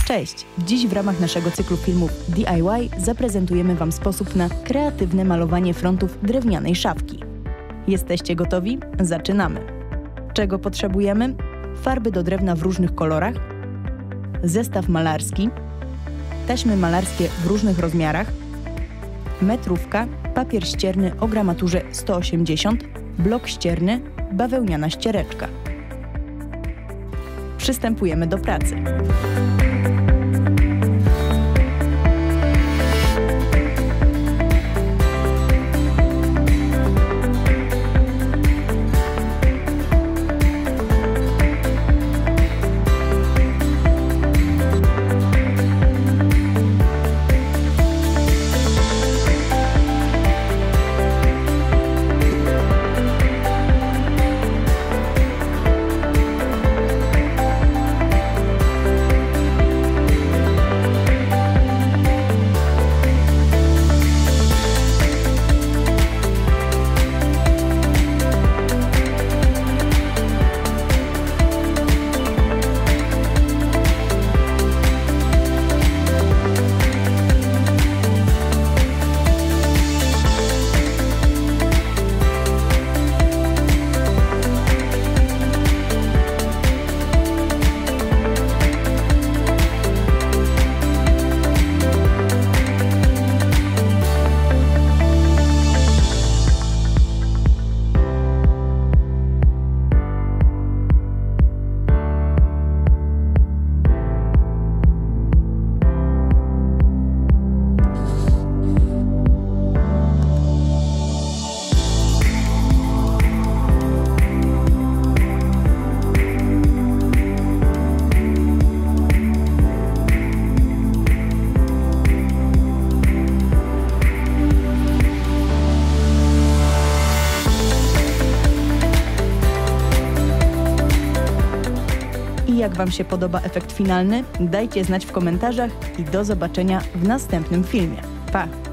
Cześć! Dziś w ramach naszego cyklu filmów DIY zaprezentujemy Wam sposób na kreatywne malowanie frontów drewnianej szafki. Jesteście gotowi? Zaczynamy! Czego potrzebujemy? Farby do drewna w różnych kolorach, zestaw malarski, taśmy malarskie w różnych rozmiarach, metrówka, papier ścierny o gramaturze 180, blok ścierny, bawełniana ściereczka. Przystępujemy do pracy. Jak Wam się podoba efekt finalny? Dajcie znać w komentarzach i do zobaczenia w następnym filmie. Pa!